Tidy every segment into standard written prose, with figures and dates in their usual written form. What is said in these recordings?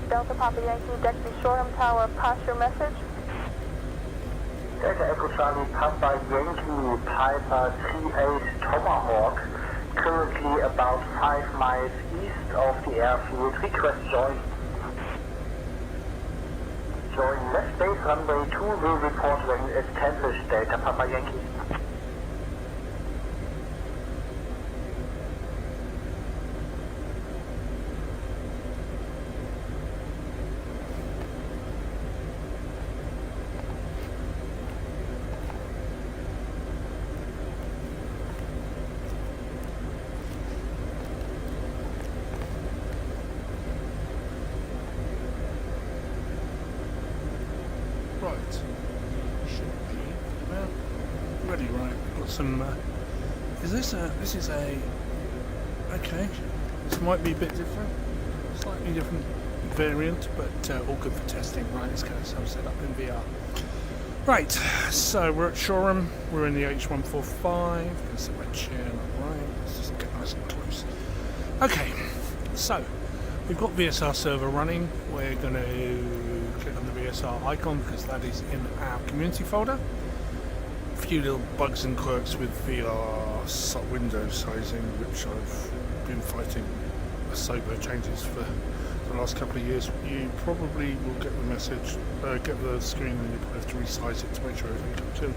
Delta Papa Yankee, Dexter Shoreham Tower, pass your message. Delta Echo Charlie, Papa Yankee, Piper 38 Tomahawk, currently about 5 miles east of the airfield. Request join. Join left base runway 2 will report when established. Delta Papa Yankee. Right, should be about ready. Right, got some. Is this a? This is a. Okay, this might be a bit different, slightly different variant, but all good for testing. Right, let's get ourselves set up in VR. Right, so we're at Shoreham. We're in the H145. I'm gonna set my chair right. Let's just get nice and close. Okay, so we've got VSR server running. We're going to click on the VSR icon because that is in our community folder. A few little bugs and quirks with VR window sizing, which I've been fighting sober changes for the last couple of years. You probably will get the message, get the screen, and you probably have to resize it to make sure everything comes in.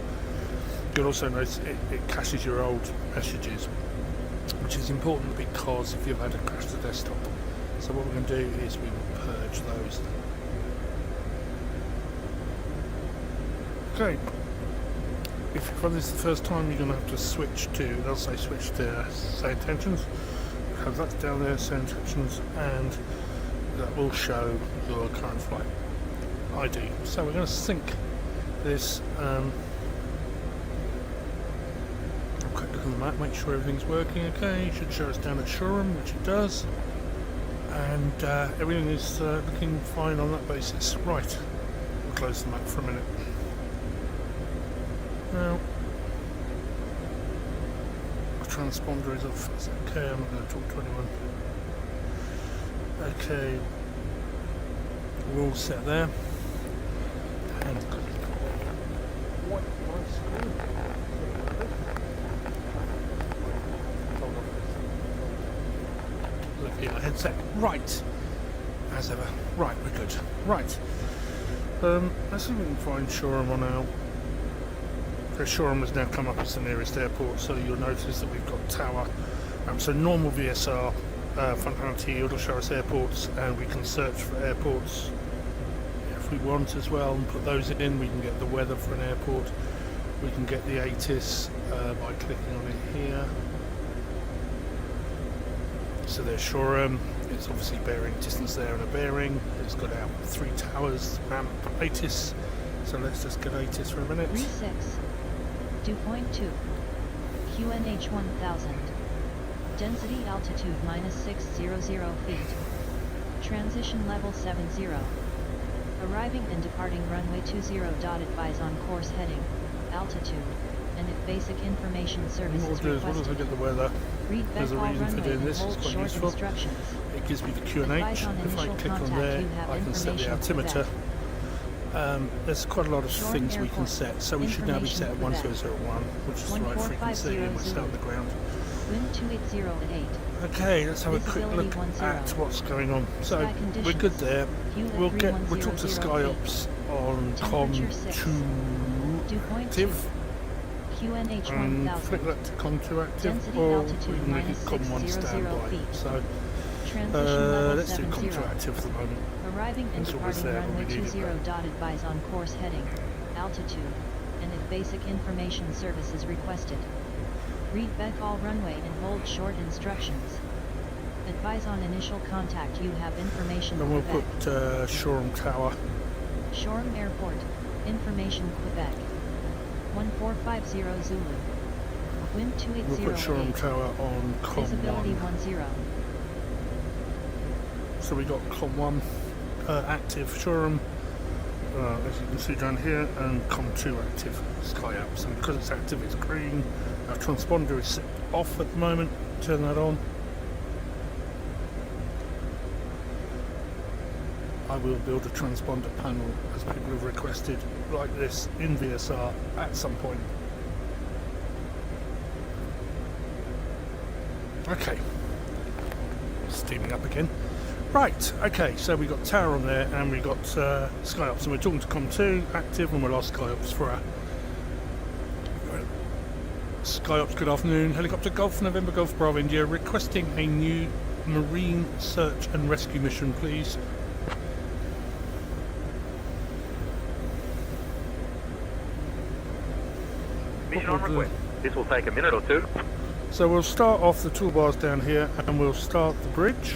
You'll also notice it caches your old messages, which is important because if you've had a crash to desktop. So what we're going to do is we will purge those. Okay, if you find this the first time, you're going to have to switch to, they'll say switch to SayIntentions, because that's down there, SayIntentions, and that will show your current flight ID. So we're going to sync this. Quick look on the map, make sure everything's working okay. It should show us down at Shoreham, which it does. And everything is looking fine on that basis. Right, we'll close the map for a minute. Now, the transponder is off. It's okay, I'm not going to talk to anyone. Okay, we're all set there. And look here, headset. Right, as ever. Right, we're good. Right. Let's see if we can find Shoreham on our. Shoreham has now come up as the nearest airport, so you'll notice that we've got tower. So normal VSR functionality, it'll show us airports, and we can search for airports if we want as well and put those in. We can get the weather for an airport. We can get the ATIS by clicking on it here. So there's Shoreham. It's obviously bearing distance there and a bearing. It's got our 3 towers, ramp, ATIS. So let's just get ATIS for a minute. 2.2 QNH 1000 density altitude -600 feet transition level 70 arriving and departing runway 20. Advise on course heading, altitude, and if basic information service is requested. What does I get the weather? Read There's a back all reason for runway doing and this. It's hold quite short useful. instructions. It gives me the QNH. If I click on there, I can set the altimeter. There's quite a lot of things we can set, so we should now be set at 1001, which is the right frequency, and we're set on the ground. Wind 280 at 8. Okay, let's have a quick look at what's going on. So we're good there. We'll talk to SkyOps on COM 2 active, and flick that to COM 2 active, or we can make it COM 1 standby. So let's do COM 2 active for the moment. Arriving and departing runway 20. Advise on course heading, altitude, and if basic information service is requested. Read back all runway and hold short instructions. Advise on initial contact. You have information. Then we'll Quebec. put Shoreham Tower. Shoreham Airport. Information Quebec. 1450 Zulu. Wind 280. We'll put Shoreham Tower on COM 1. Visibility 10. So we got COM 1 active Shoreham, as you can see down here, and COM 2 active SkyOps. And because it's active, it's green. Our transponder is set off at the moment. Turn that on. I will build a transponder panel, as people have requested, like this in VSR at some point. Okay, steaming up again. Right, okay, so we got tower on there and we got SkyOps, and we're talking to Com2 active, and we'll ask SkyOps for our SkyOps. Good afternoon, Helicopter Golf November Golf Bravo India, requesting a new marine search and rescue mission, please. Mission on request. This will take a minute or two. So we'll start off the toolbars down here and we'll start the bridge.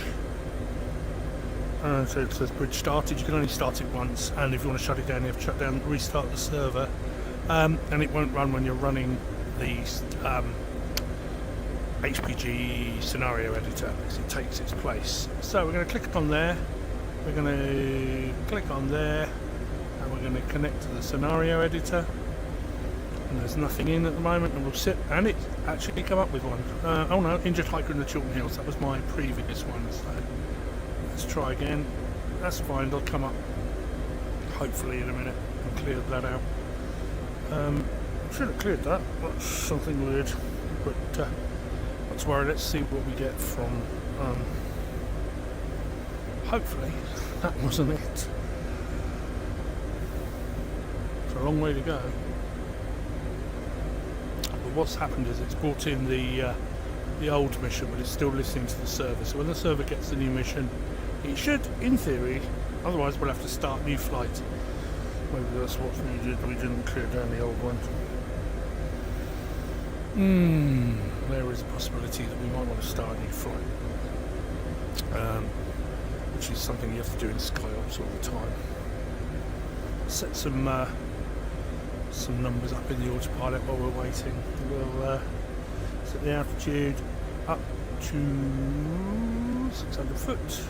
So it says bridge started. You can only start it once, and if you want to shut it down you have to shut down, restart the server, and it won't run when you're running the HPG scenario editor, because it takes its place. So we're going to click on there, we're going to click on there, and we're going to connect to the scenario editor. And there's nothing in at the moment, and we'll sit, and it's actually come up with one. Oh no, injured hiker in the Chiltern Hills, that was my previous one, so let's try again. That's fine, they'll come up hopefully in a minute and clear that out. Should have cleared that, that's something weird, but not to worry, let's see what we get from, hopefully that wasn't it. It's a long way to go. What's happened is it's brought in the old mission, but it's still listening to the server. So when the server gets the new mission, it should, in theory, otherwise we'll have to start new flight. Maybe that's what's needed. We didn't clear down the old one. There is a possibility that we might want to start a new flight, which is something you have to do in SkyOps all the time. Set some numbers up in the autopilot while we're waiting. We'll set the altitude up to 600 foot.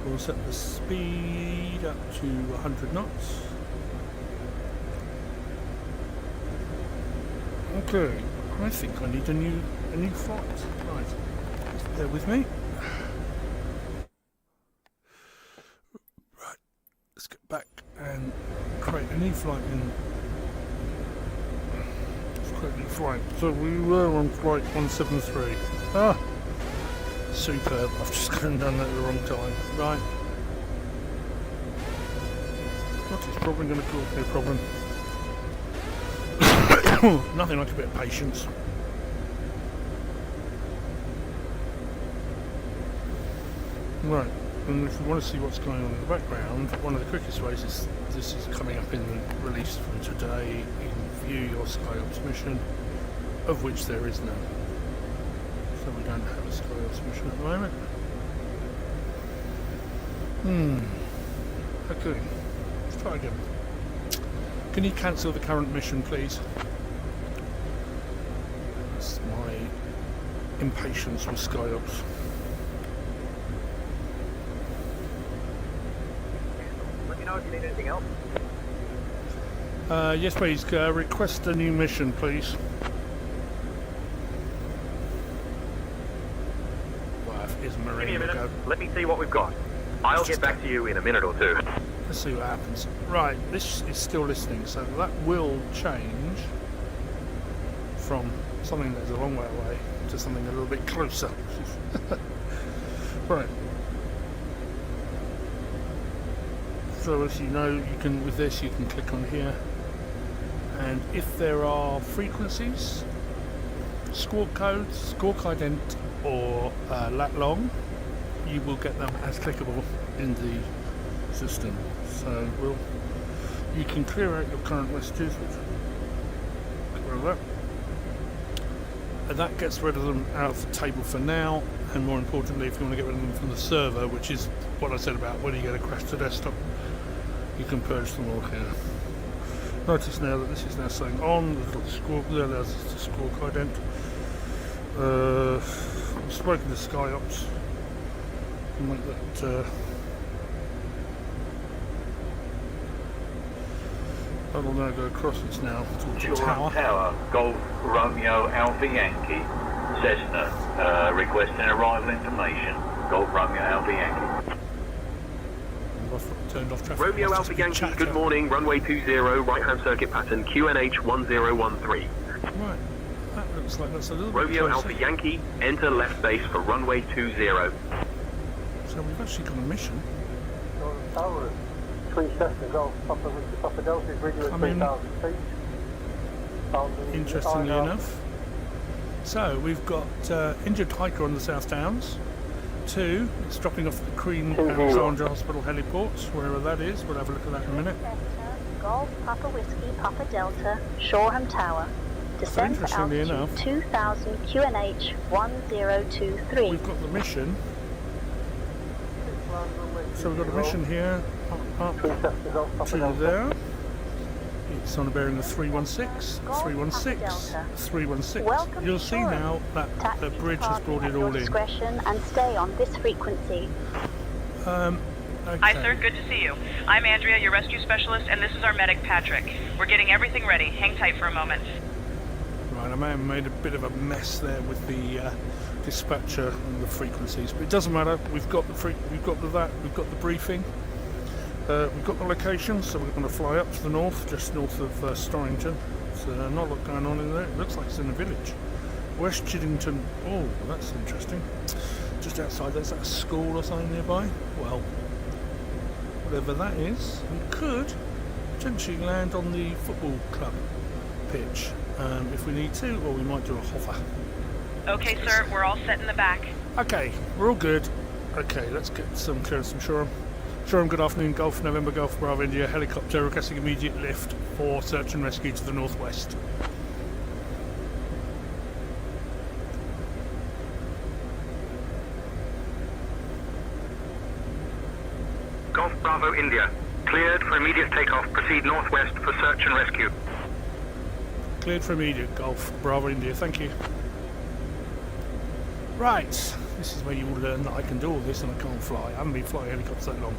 We'll set the speed up to 100 knots. Okay, I think I need a new flight. Right, bear with me. Right, let's get back and create a new flight in. Let's create a new flight. So we were on flight 173. Ah, superb. I've just gone and done that at the wrong time. Right. What is probably going to cause me a problem? Nothing like a bit of patience. Right. And if we want to see what's going on in the background, one of the quickest ways is this is coming up in the release from today. You can view your SkyOps mission, of which there is none. So we don't have a SkyOps mission at the moment. Okay, let's try again. Can you cancel the current mission, please? That's my impatience with SkyOps. Let me know if you need anything else. Yes, please. Request a new mission, please. Well, if it is Give me a marine, minute. go. Let me see what we've got. I'll get back to you in a minute or two. Let's see what happens. Right, this is still listening, so that will change from something that's a long way away to something a little bit closer. Right. So as you know, you can, with this, you can click on here, and if there are frequencies, squawk codes, squawk ident, or lat long, you will get them as clickable in the system. So you can clear out your current messages, which get rid of that. And that gets rid of them out of the table for now, and more importantly, if you want to get rid of them from the server, which is what I said about when you get a crash to desktop, you can purge them all here. Notice now that this is now saying on, the little squawk there, there's the squawk ident. I've spoken to SkyOps. Make that that'll now go across. It's now towards the tower. Tower, Golf Romeo Alpha Yankee, Cessna, requesting arrival information. Golf Romeo Alpha Yankee. I've turned off traffic. Romeo Must Alpha just be Yankee, chatter. good morning. Runway 20, right-hand circuit pattern, QNH 1013. Right, that looks like that's a little Romeo bit closer. Alpha Yankee, enter left base for runway 20. So we've actually got a mission. Tower, 3 Cessna Golf, Papa Delta is reading at Come in. 3,000 feet. Interestingly enough. So we've got injured hiker on the South Downs. 2, it's dropping off at the Queen Alexandra Hospital heliport, wherever that is. We'll have a look at that in a minute. Golf Papa Whiskey Papa Delta, Shoreham Tower. Descend to interestingly altitude enough, 2000 QNH 1023. we've got the mission. So we've got a mission here, up to there. It's on a bearing of 316, 316, 316. You'll see now that the bridge has brought it all in. Discretion and stay on this frequency. Okay. Hi, sir. Good to see you. I'm Andrea, your rescue specialist, and this is our medic, Patrick. We're getting everything ready. Hang tight for a moment. Right, I may have made a bit of a mess there with the dispatcher and the frequencies, but it doesn't matter. We've got the we've got the briefing. We've got the location, so we're going to fly up to the north, just north of Storrington. So not a lot going on in there. It looks like it's in a village. West Chiddington. Oh, that's interesting. Just outside, there's a school or something nearby. Well, whatever that is, we could potentially land on the football club pitch if we need to, or we might do a hover. Okay, sir. We're all set in the back. Okay, we're all good. Okay, let's get some clearance from Shoreham. Shoreham, good afternoon. Golf November Golf Bravo India helicopter requesting immediate lift for search and rescue to the northwest. Golf Bravo India, cleared for immediate takeoff. Proceed northwest for search and rescue. Cleared for immediate Golf Bravo India, thank you. Right, this is where you will learn that I can do all this and I can't fly. I haven't been flying helicopters that long.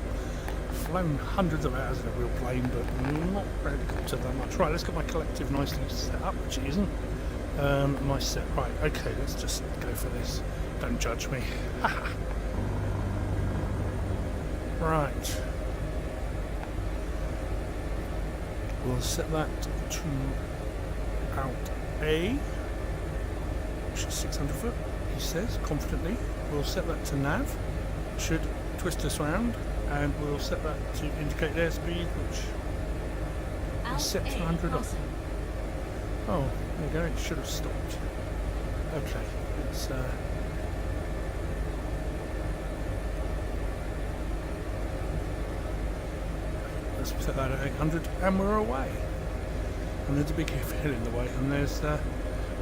I've flown hundreds of hours in a real plane, but not helicopter that much. Right, let's get my collective nicely set up, which it isn't. My set, right, okay, let's just go for this. Don't judge me. Right. We'll set that to out A, which is 600 foot. He says confidently. We'll set that to nav, should twist us round, and we'll set that to indicate airspeed, which is set to 100 off. Oh, there you go, it should have stopped. Okay, let's set that at 800, and we're away. And there's a big hill in the way, and there's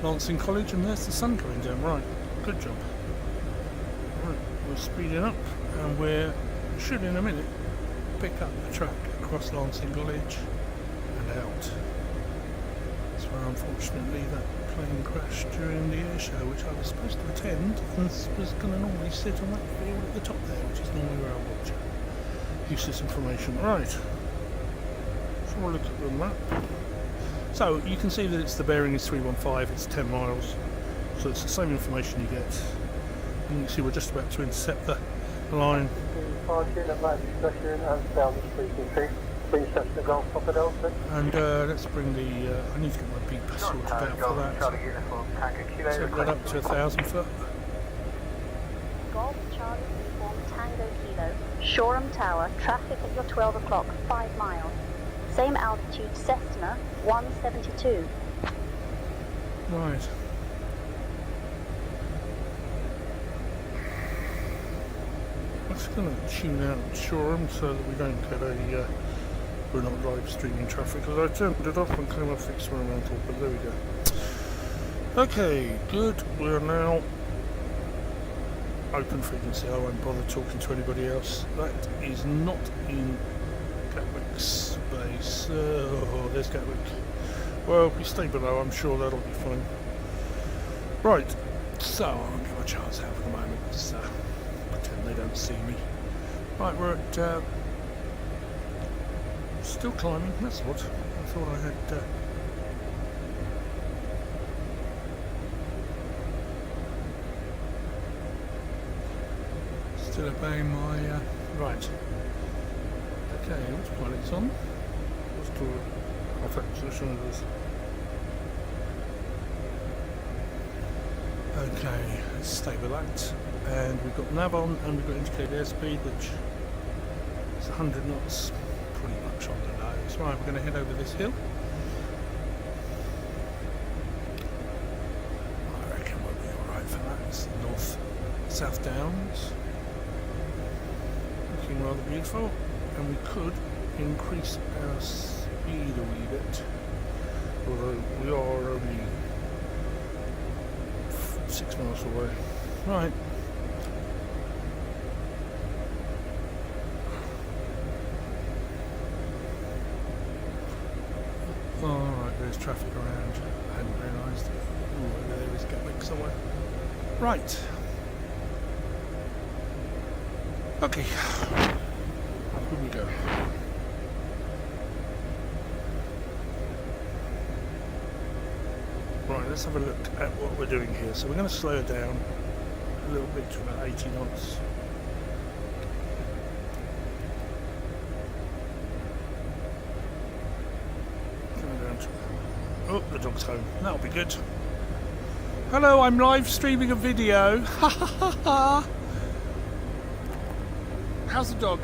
Lancing College, and there's the sun coming down. Right, good job. Right, we're speeding up, and we should in a minute pick up the track across Lancing College and out. That's where unfortunately that plane crashed during the air show, which I was supposed to attend, and was going to normally sit on that field at the top there, which is normally where I watch. Useless information. Right. So we'll look at the map. So you can see that it's the bearing is 315, it's 10 miles, so it's the same information you get. And you can see we're just about to intercept the line. And let's bring the, I need to get my beep sorted out for that. Set that up to 1,000 foot. Golf Charlie Uniform Tango Kilo, Shoreham Tower, traffic at your 12 o'clock, 5 miles. Same altitude Cessna 172. Right. I'm just going to tune out Shoreham so that we don't get a, we're not live streaming traffic, because I turned it off and came off experimental, but there we go. Okay, good, we're now open frequency. I won't bother talking to anybody else. That is not in Gatwick space. Oh, there's Gatwick. Well, if we stay below, I'm sure that'll be fine. Right, so I'll give my chance out for the moment. Let's pretend they don't see me. Right, we're at still climbing. That's odd. I thought I had. Still obeying my right. Okay, autopilot's on. Let's do it. Okay, let's stay with that. And we've got nav on, and we've got indicated airspeed, which is 100 knots, pretty much on the nose. Right, we're going to head over this hill. I reckon we'll be alright for that. It's the north-south downs. Looking rather beautiful. And we could increase our speed a wee bit. Although we are only 6 miles away. Right. Alright, there's traffic around. I hadn't realised. Ooh, there is Gatwick somewhere. Right. Okay. Here we go. Right, let's have a look at what we're doing here. So we're going to slow it down a little bit to about 80 knots. Oh, the dog's home. That'll be good. Hello, I'm live streaming a video. Ha ha ha ha. How's the dog?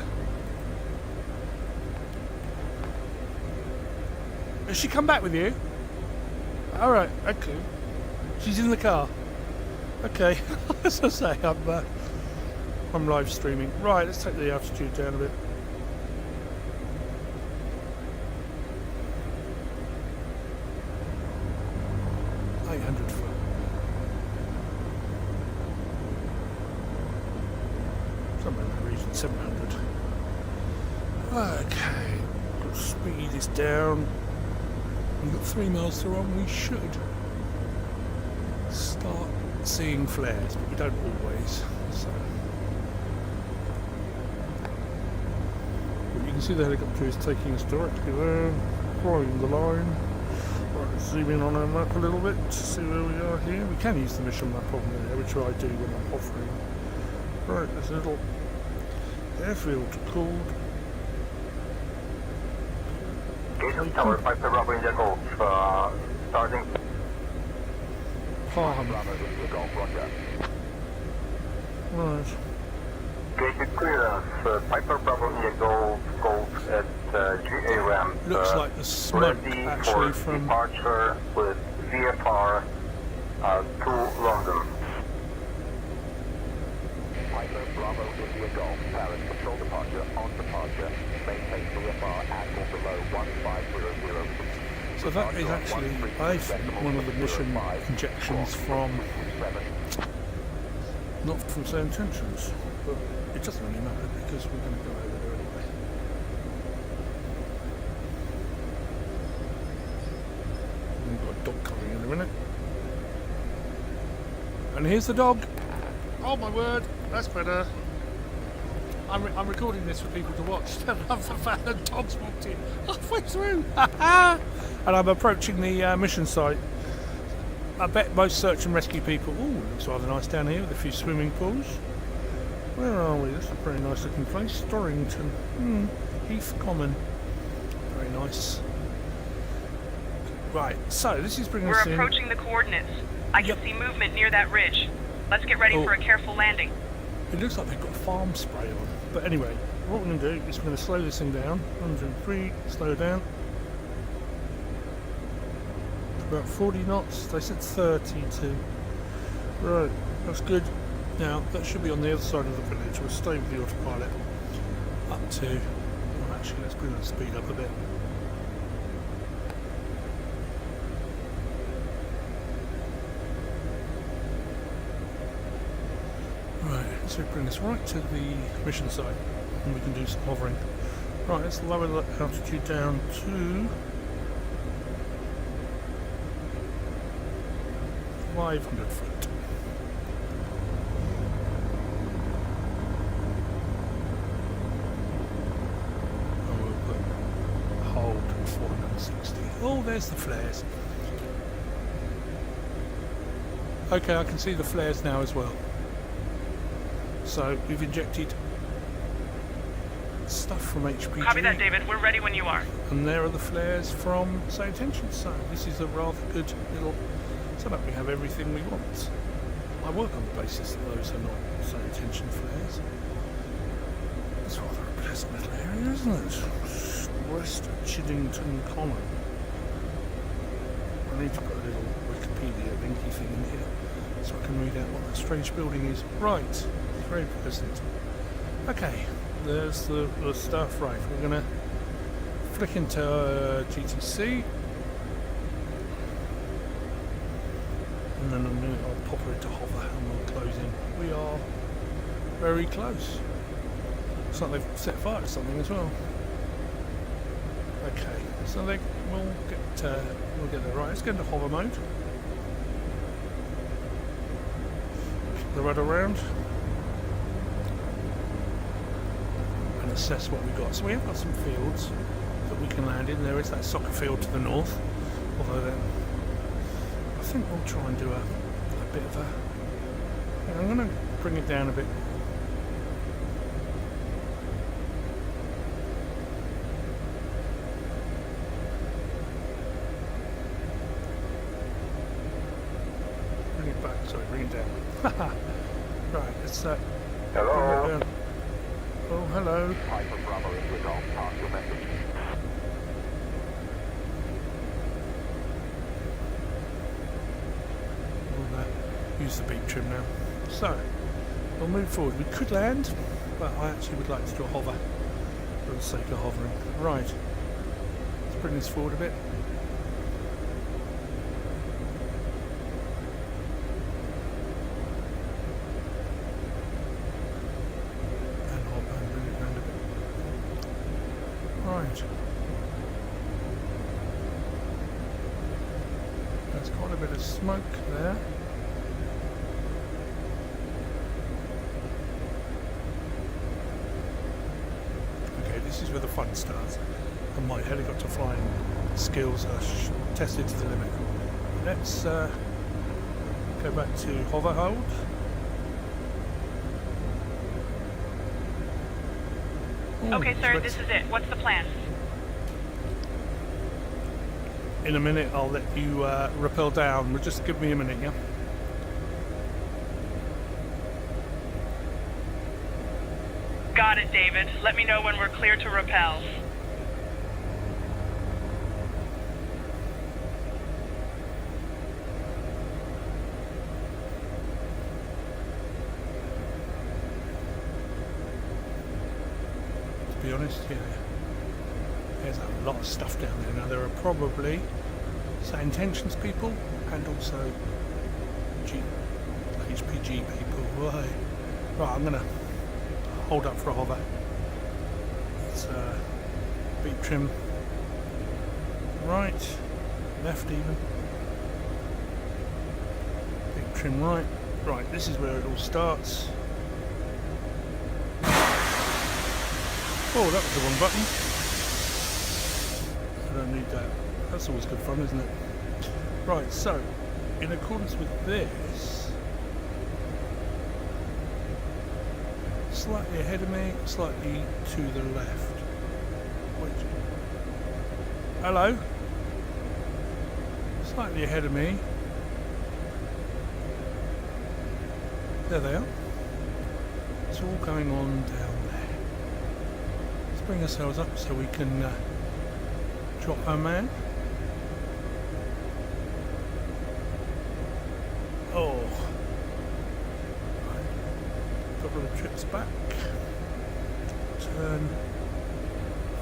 Has she come back with you? Alright, okay. She's in the car. Okay, as I say, I'm live streaming. Right, let's take the altitude down a bit. Somewhere in the region, 700. Okay, speed is down. We've got 3 miles to run. We should start seeing flares, but we don't always. So, but you can see the helicopter is taking us directly there, following the line. Right, let's zoom in on our map a little bit to see where we are here. We can use the mission map on there, which I do when I'm hovering. Right, there's a little airfield called Tower 5 Bravo India Golf, starting. Palm. Right. Gated clearance, Piper Bravo India Golf at GA ramp. Looks like the smoke ready actually for from departure with VFR to London. Piper Bravo India Golf, Paris control departure, on departure, maintain VFR at or below 1500 feet. so that is actually, I think, one of the mission injections from, not from SayIntentions, but it doesn't really matter because we're going to go over there anyway. We've got a dog coming in a minute. And here's the dog. Oh my word, that's better. I'm recording this for people to watch. I love the fact that dogs walked in halfway through. And I'm approaching the mission site. I bet most search and rescue people... Ooh, looks rather nice down here with a few swimming pools. Where are we? This is a very nice looking place. Storrington. Heath Common. Very nice. Right, so this is bringing us in... We're approaching the coordinates. I can see movement near that ridge. Let's get ready for a careful landing. It looks like they've got farm spray on. But anyway, what we're going to do is we're going to slow this thing down. 1, 2, 3, slow down. About 40 knots. They said 32. Right, that's good. Now, that should be on the other side of the village. We'll stay with the autopilot up to... Well, actually, let's bring that speed up a bit. Right, so bring us right to the mission site and we can do some hovering. Right, let's lower the altitude down to 500 foot. And we'll put hold 460. Oh, there's the flares. Okay, I can see the flares now as well. So we've injected stuff from HPG. Copy that, David. We're ready when you are. And there are the flares from SayIntentions. So this is a rather good little setup. We have everything we want. I work on the basis that those are not SayIntention flares. It's rather a pleasant little area, isn't it? West Chiddington Common. I need to put a little Wikipedia linky thing in here so I can read out what that strange building is. Right, it's very pleasant. Okay, there's the stuff. Right, we're going to flick into GTC. And then in a minute I'll pop her into hover and we'll close in. We are very close. Looks like they've set fire to something as well. Okay, so we'll get there. Right, let's get into hover mode. Flip the rudder around and assess what we've got. So we have got some fields that we can land in. There is that soccer field to the north, although then I think we'll try and do a bit of a... I'm going to bring it down a bit. Bring it down. Right, let's Hello. Oh, hello. Piper Bravo India Golf, pass your message. We'll use the beep trim now. So, we'll move forward. We could land, but I actually would like to do a hover for the sake of hovering. Right, let's bring this forward a bit. There's quite a bit of smoke there. Okay, this is where the fun starts, and my helicopter flying skills are tested to the limit. Let's go back to hover hold. Ooh, Okay, sir, this is it. What's the plan? In a minute, I'll let you rappel down. Well, just give me a minute, yeah? Got it, David. Let me know when we're clear to rappel. To be honest, yeah. There's a lot of stuff down there. Now there are probably SayIntentions people and also HPG people. Right, I'm gonna hold up for a hover. It's beep trim right, left even. Beep trim right. Right, this is where it all starts. Oh, that was the wrong button. I don't need that. That's always good fun, isn't it? Right, so in accordance with this, slightly ahead of me, slightly to the left. Wait. Hello? Slightly ahead of me. There they are. It's all going on down there. Let's bring ourselves up so we can drop our man. Oh. Right. Couple of trips back. Turn,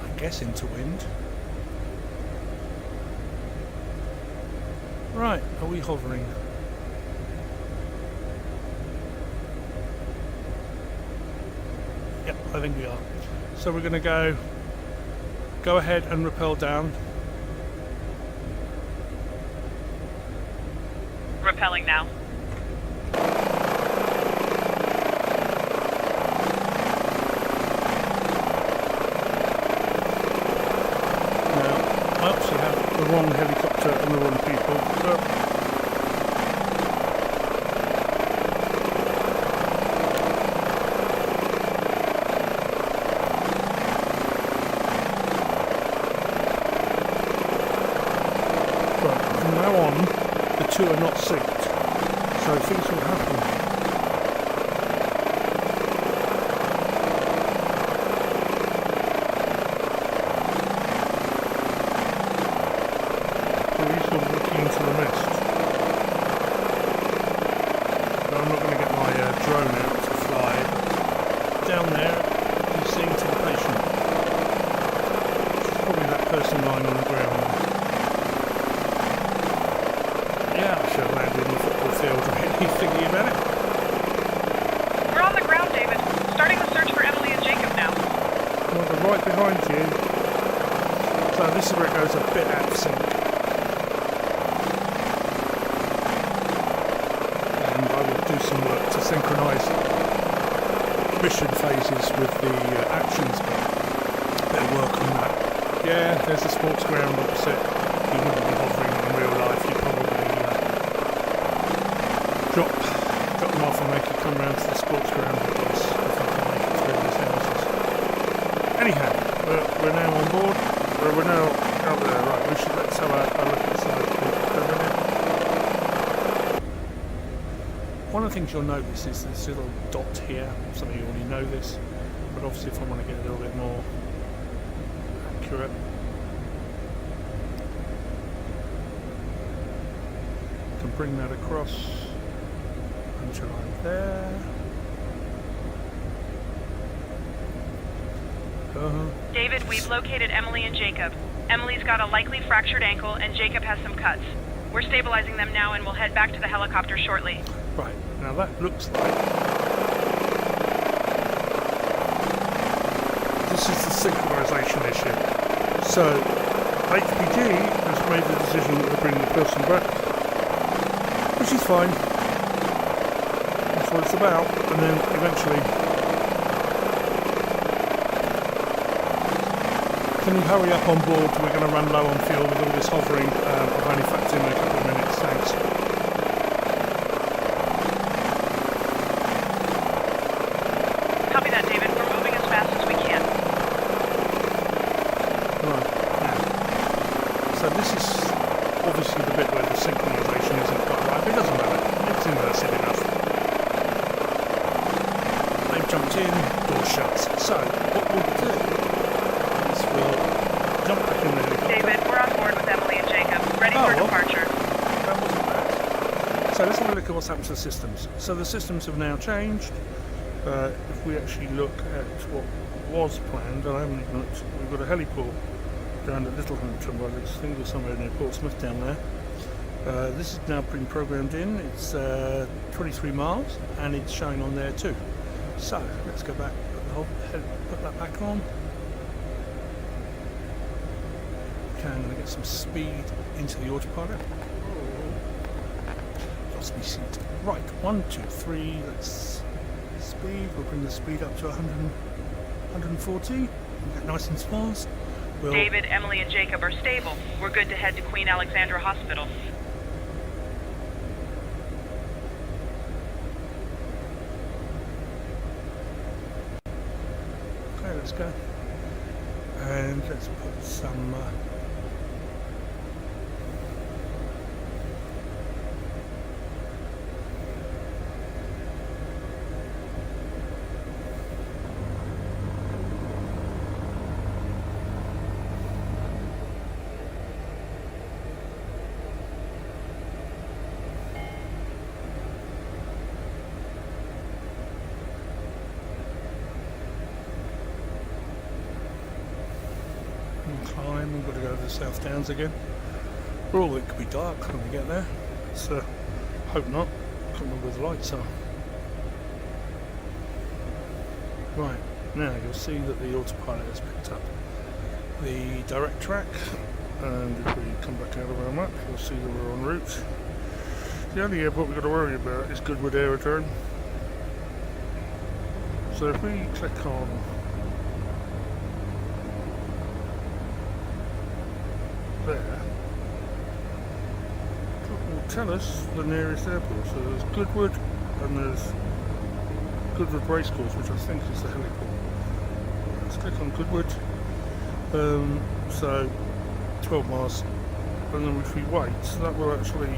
I guess, into wind. Right, are we hovering? Yep, I think we are. So we're going to go ahead and rappel down. Rappelling now. Now, I actually have the wrong helicopter and the wrong people. So from now on, the two are not synced. So things will happen. Police are looking into the mist. Now, I'm not going to get my drone out to fly, but down there he's seeing to the patient. Which is probably that person lying on the ground there. Yeah, I should have landed in the football field, really thinking about it. We're on the ground, David. Starting the search for Emily and Jacob now. Well, they're right behind you. So this is where it goes a bit out of sync. And I will do some work to synchronise mission phases with the actions, but a bit of work on that. Yeah, there's a sports ground opposite. You wouldn't be hovering in real life, you'd probably drop them off and they could come round to the sports ground, I guess, if they can make it through these houses. Anyhow, we're now on board. We're now out there. Right, let's have a look inside for a minute. One of the things you'll notice is this little dot here. Some of you already know this, but obviously if I want to get a little bit more accurate, I can bring that across until I'm there. David, we've located Emily and Jacob. Emily's got a likely fractured ankle and Jacob has some cuts. We're stabilizing them now and we'll head back to the helicopter shortly. Right, now that looks like this is the synchronization issue. So HPG has made the decision to bring the person back, which is fine. That's what it's about. And then eventually, can you hurry up on board? We're going to run low on fuel with all this hovering. I've only factored in a couple of minutes, thanks. Copy that, David. We're moving as fast as we can. Right, now. So this is obviously the bit where the synchronization isn't quite right, but it doesn't matter. It's immersive enough. They've jumped in, door shuts. So what we'll do, we'll jump back in the helicopter. David, we're on board with Emily and Jacob. Ready for departure. That wasn't bad. So let's have a look at what's happened to the systems. So the systems have now changed. If we actually look at what was planned, I haven't even looked, we've got a heliport down at Littlehampton, well, I think there's somewhere near Portsmouth down there. This is now been programmed in. It's 23 miles and it's showing on there too. So let's go back, put that back on. I'm going to get some speed into the autopilot. Lost me seat. Right, 1, 2, 3. Let's speed. We'll bring the speed up to 140. We'll get nice and fast. David, Emily, and Jacob are stable. We're good to head to Queen Alexandra Hospital. Okay, let's go. And let's put some. Climb, we've got to go to the South Downs again. Oh, it could be dark when we get there. So, hope not. Can't remember where the lights are. Right, now you'll see that the autopilot has picked up the direct track, and if we come back out of our map, you'll see that we're en route. The only airport we've got to worry about is Goodwood Aerodrome. So if we click on there, it will tell us the nearest airport. So there's Goodwood and there's Goodwood Racecourse, which I think is the heliport. Let's click on Goodwood. So 12 miles and then if we wait, that will actually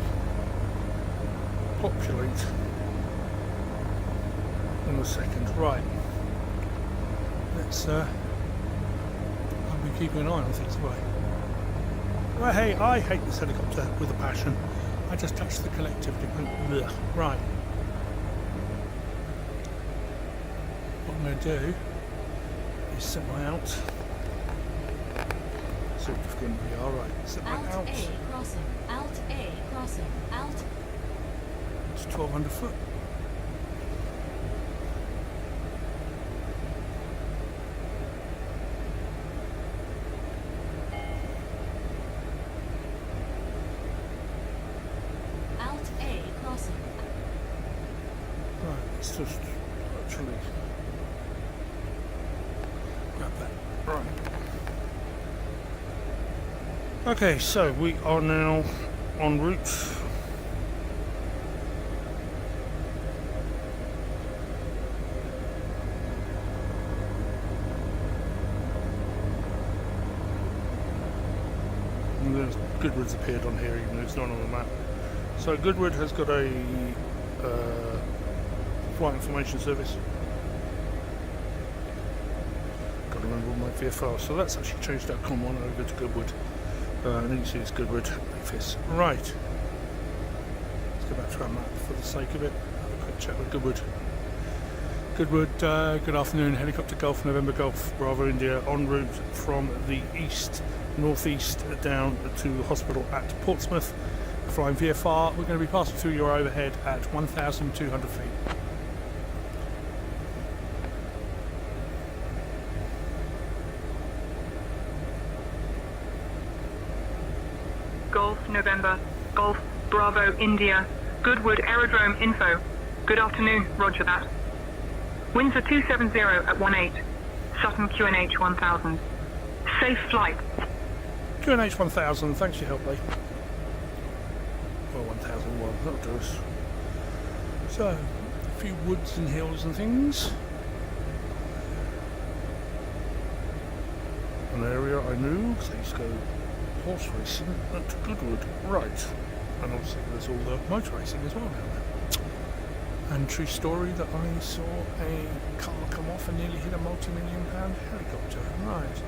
populate in a second. Right. Let's I'll be keeping an eye on things away. Well, hey, I hate this helicopter with a passion. I just touched the collective. Ugh. Right. What I'm going to do is set my out. So it's going to be alright. Set my out. Alt A crossing. Alt A crossing. Alt. It's 1200 foot. Alt A crossing. Right, let's just actually grab that. Right. Okay, so we are now en route. And there's Goodwood's appeared on here, even though it's not on the map. So Goodwood has got a flight information service. Got to remember my VFR, so that's actually changed our COM1 over to Goodwood. And you can see it's Goodwood FIS. Right. Let's go back to our map for the sake of it. Have a quick chat with Goodwood. Goodwood, good afternoon. Helicopter Golf, November Golf, Bravo India, en route from the east, northeast down to hospital at Portsmouth. Flying VFR. We're going to be passing through your overhead at 1,200 feet. Golf November, Golf Bravo India, Goodwood Aerodrome info. Good afternoon, roger that. Winds are 270 at 18, Sutton QNH 1000. Safe flight. QNH 1000, thanks for your help, mate. Or 1001, that'll do us. So, a few woods and hills and things. An area I knew, because I used to go horse racing at Goodwood. Right. And obviously there's all the motor racing as well down there. And true story that I saw a car come off and nearly hit a multi-million-pound helicopter. Right.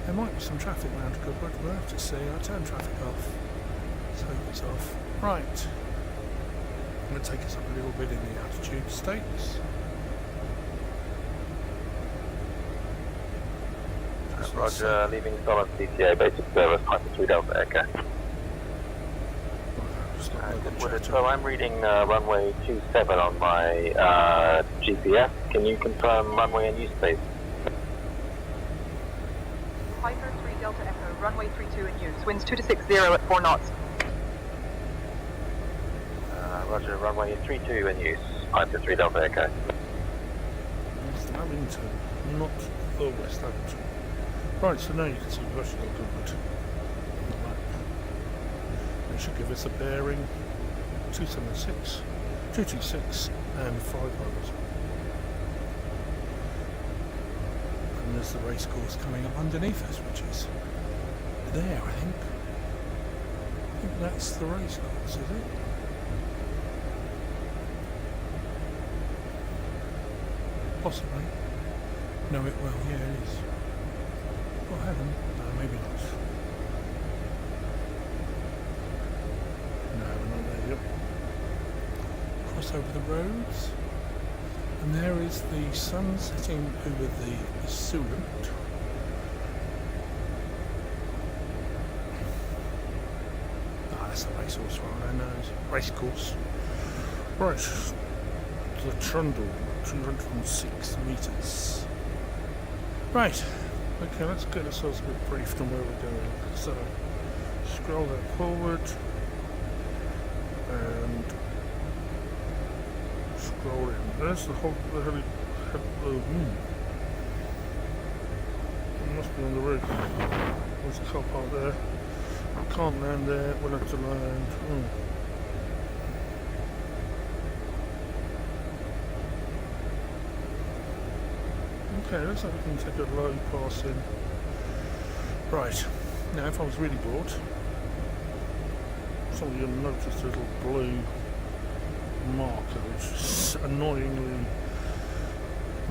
There might be some traffic around Goodwood, we'll have to see. I'll turn traffic off. So it's off. Right. I'm going to take us up a little bit in the altitude stakes. Roger, leaving solid CTA, basic service, Python 3 Delta Echo. So I'm reading runway 27 on my GPS. Can you confirm runway and use space? Python 3 Delta Echo, runway 32 in use. Winds 260 at 4 knots. Roger, runway 32 in use. Python 3 Delta Echo. West Abington, not the West Abington. Right, so now you can see we've actually got Goodwood on the map. It should give us a bearing 276, 226 and 5 miles. And there's the race course coming up underneath us, which is there, I think. I think that's the race course, is it? Possibly. No, it will, yeah, it is. Oh, heaven. No, maybe not. No, we're not there yet. Cross over the roads. And there is the sun setting over the Sulant. Ah, that's a racehorse right there, no, it's a race course. Right. The Trundle, 206 metres. Right. Okay, let's get ourselves a bit briefed on where we're going. So, scroll that forward and scroll in. There's the whole it must be on the roof. There's a car park there. We can't land there. We'll have to land. Okay, looks like we can take a low pass in. Right, now if I was really bored, some of you noticed a little blue marker, which is annoyingly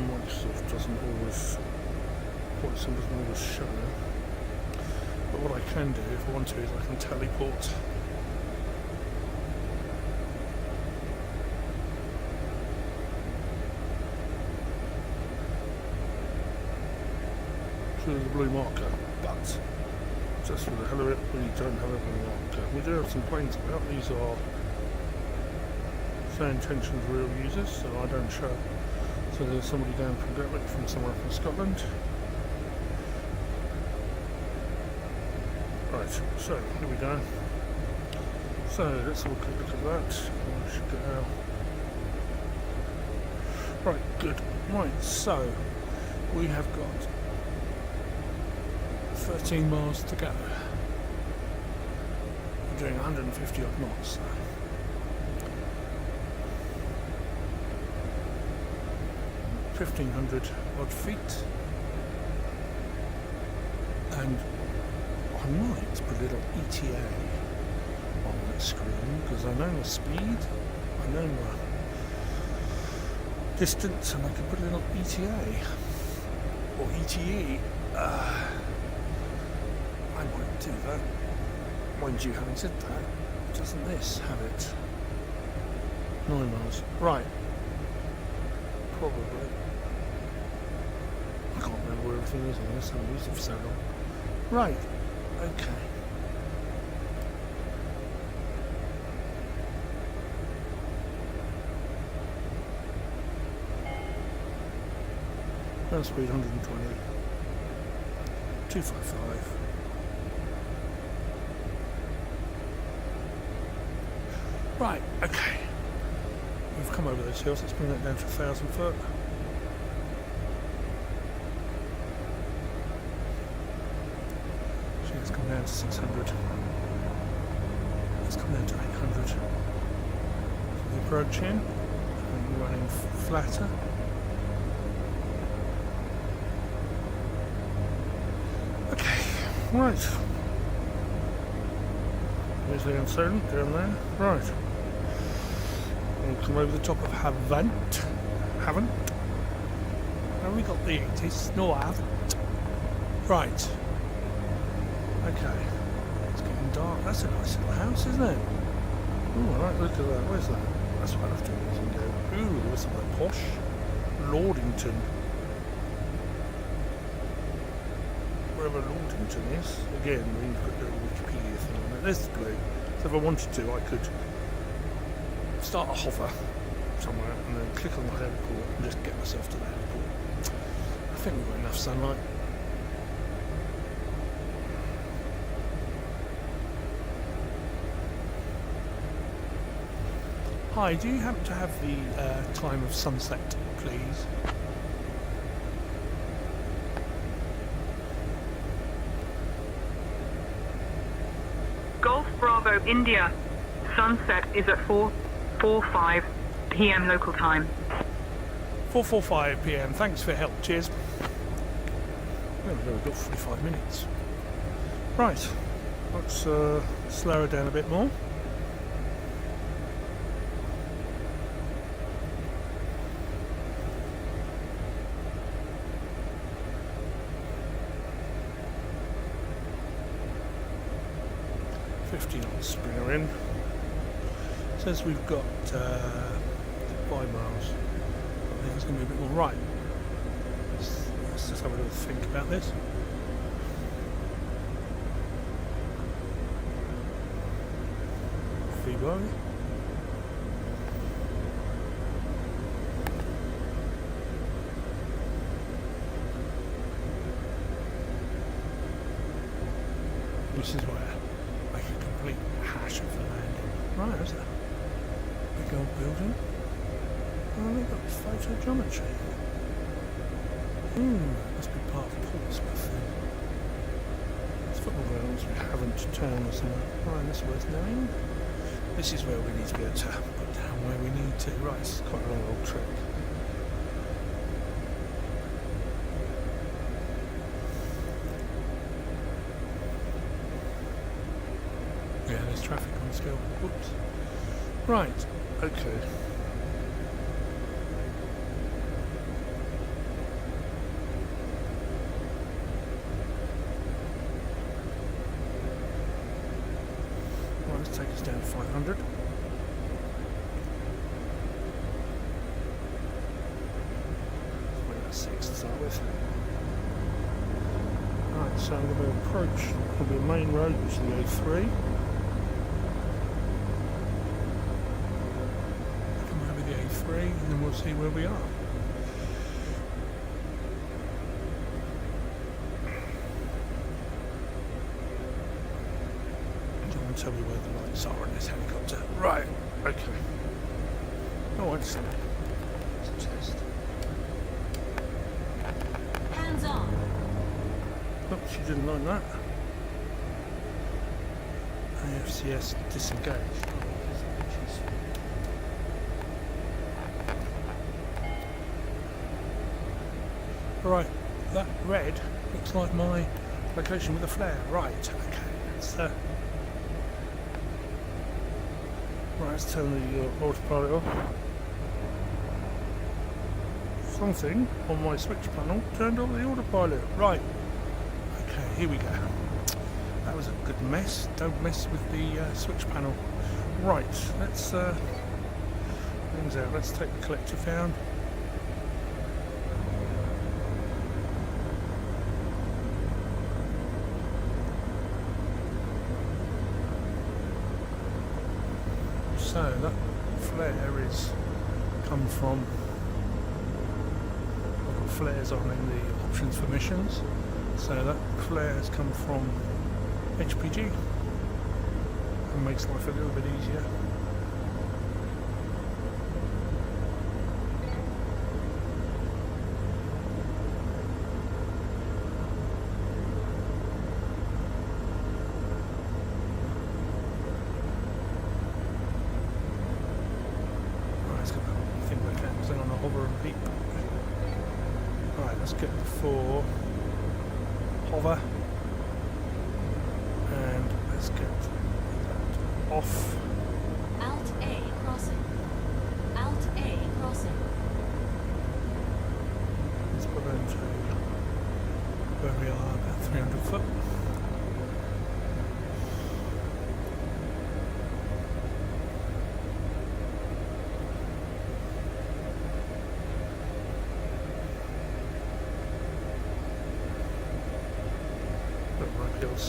Microsoft doesn't always, voice doesn't always show. But what I can do if I want to is I can teleport to the blue marker, but just for the hell of it, we don't have a blue marker. We do have some planes about. These are SayIntentions real users, so I don't show. So there's somebody down from Goodwood from somewhere from Scotland. Right, so here we go. So let's have a quick look at that. I should get out. Right, good. Right, so we have got 13 miles to go. We're doing 150 odd knots. So. 1,500 odd feet, and I might put a little ETA on that screen because I know my speed, I know my distance, and I can put a little ETA or ETE. I might do that. Mind you, having said that, doesn't this have it? 9 miles. Right. Probably. I can't remember where everything is on this. I haven't used it for so long. Right. Okay. Ground speed 120. 255. Right, okay. We've come over those hills, let's bring that down to 1,000 foot. So let's come down to 600. Let's come down to 800. So the approach in, and running flatter. Okay, right. There's the uncertain down there. Right. We'll come over the top of Haven't. Have we got the ATIS? No, I haven't. Right. Okay. It's getting dark. That's a nice little house, isn't it? Ooh, I like the look at that. Where's that? That's what I have to do. You can go. Ooh, there's somewhere posh. Lordington. Wherever Lordington is. Again, we need to put a little Wikipedia thing on it. There's the blue. So if I wanted to, I could start a hover somewhere and then click on the heliport and just get myself to the heliport. I think we've got enough sunlight. Hi, do you happen to have the time of sunset, please? Golf Bravo India. Sunset is at 4:45 p.m. local time. 4:45 p.m. Thanks for your help. Cheers. There we go. We've got 45 minutes. Right. Let's slow her down a bit more. Bring her in. Says we've got 5 miles. I think it's going to be a bit more right. Let's just have a little think about this. Vivo. This is where hash of the landing. Right, there's a big old building. Oh, they've got photogeometry here. That must be part of Portsmouth then. It's football grounds we haven't town or somewhere. Right, that's worth knowing. This is where we need to be able to put down where we need to. Right, it's quite a long old trek. traffic on skill. Whoops. Right, okay. Right, let's take us down to 500. Let's 6 to start with. Right, so I'm going to approach probably the main road, which is the A3. Come over the A3 and then we'll see where we are. I'm going to tell you where the lights are on this helicopter. Right, okay. Oh, excellent. Let's test. Hands on. Oops, she didn't like that. AFCS disengaged. Right, that red looks like my location with a flare. Right, okay. Right, let's turn the autopilot off. Something on my switch panel turned off the autopilot. Right. Okay, here we go. That was a good mess. Don't mess with the switch panel. Right, let's things out. Let's take the collective down. So that flare is come from. I've got flares on in the options for missions. So that flare has come from HPG and makes life a little bit easier. Right, let's get that thing back out because I'm on a hover and peak. Right, let's get the 4 hover and let's get that off. Alt A crossing. Alt A crossing. Let's put them to where we are, about 300 foot.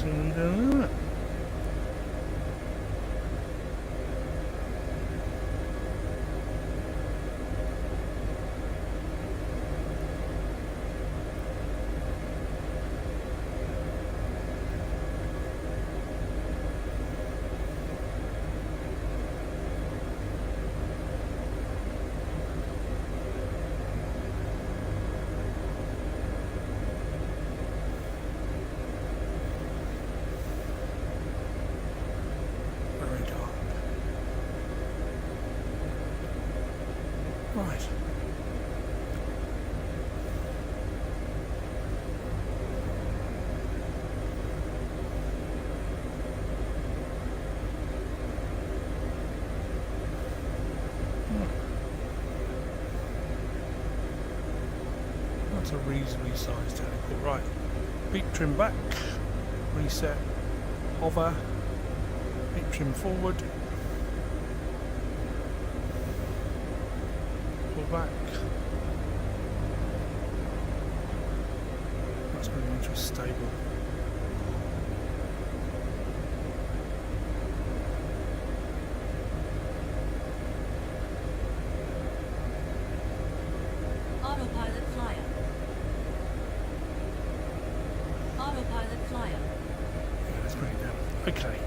And right. That's a reasonably sized helipad. Right. Beep trim back. Reset. Hover. Beep trim forward. Back. That's pretty much stable. Autopilot flyer. Autopilot flyer. Yeah, let's bring it down. Okay.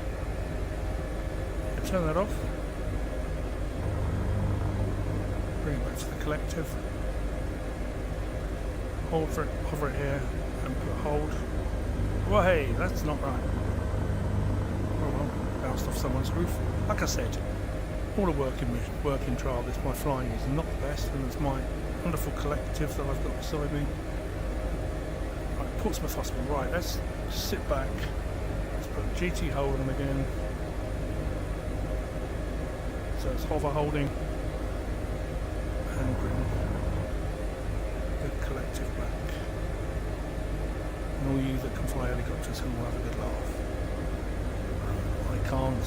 Turn that off. Bring it back to the collective. Hold for it, hover it here, and put hold. Well, hey, that's not right. Oh well, bounced off someone's roof. Like I said, all the working trial, this my flying is not the best, and it's my wonderful collective that I've got beside me. Right, Portsmouth Hospital. Right, let's sit back. Let's put GT hold on again. So it's hover holding and bring the collective back. And all you that can fly helicopters can all have a good laugh. I can't.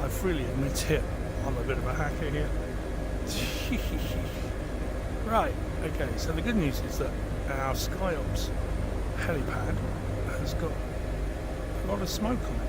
I freely admit it. I'm a bit of a hacker here. Right, okay, so the good news is that our SkyOps helipad has got a lot of smoke on it.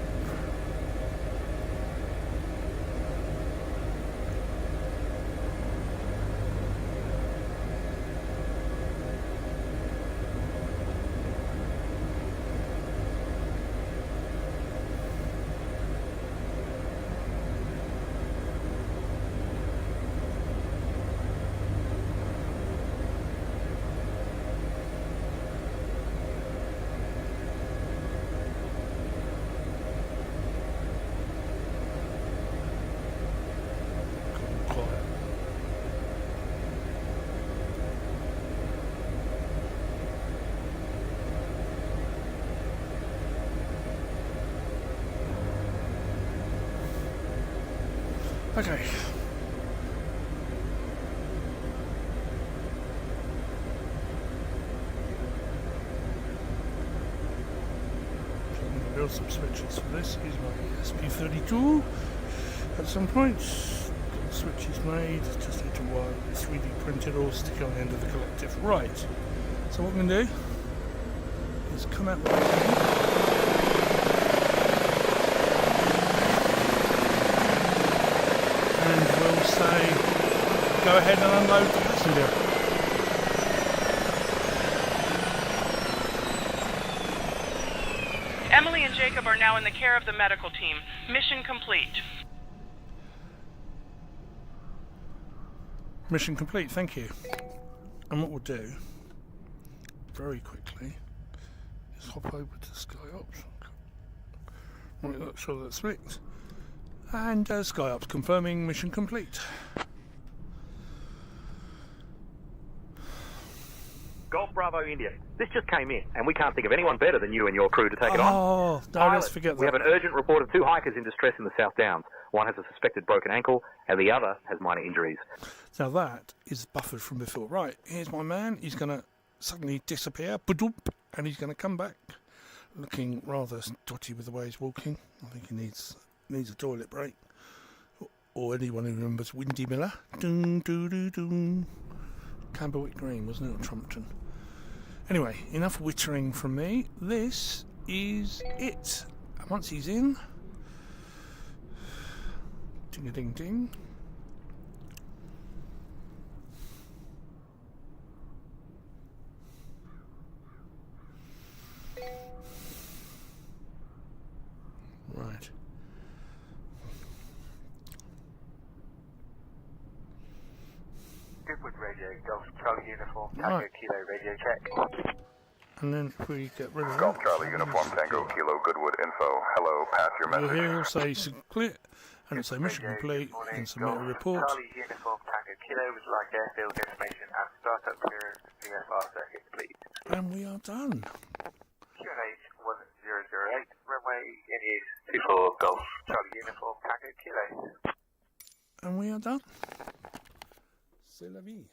Okay. So I'm going to build some switches for this. Use my ESP32 at some point. Got the switches made. Just need to wire 3D printed or stick on the end of the collective. Right. So what I'm going to do is come out with this. And we'll say, go ahead and unload the passenger. Emily and Jacob are now in the care of the medical team. Mission complete. Mission complete, thank you. And what we'll do, very quickly, is hop over to SkyOps. Right, make sure that's fixed. And SkyOps confirming mission complete. Golf Bravo India. This just came in, and we can't think of anyone better than you and your crew to take it on. Oh, no, let's forget that. We have an urgent report of 2 hikers in distress in the South Downs. One has a suspected broken ankle, and the other has minor injuries. Now that is buffered from before. Right, here's my man. He's going to suddenly disappear, and he's going to come back, looking rather dotty with the way he's walking. I think he needs a toilet break. Or anyone who remembers Windy Miller. Doom, doo, doo, doom. Camberwick Green, wasn't it, or Trumpton? Anyway, enough wittering from me. This is it. And once he's in, ding-a-ding-ding. Right. Goodwood Radio, Golf Charlie Uniform, Tango Right. Kilo Radio check. And then if we get rid of Golf that, Charlie Uniform Tango Kilo Goodwood Info. Hello, pass your you'll message. hear he'll say clear, and it'll say mission complete. You can submit a report. Charlie Uniform Tango Kilo would like airfield information and startup clearance VFR circuit, please. And we are done. QNH 1008, runway in use 24 Golf Charlie Uniform Tango Kilo. And we are done. C'est la vie.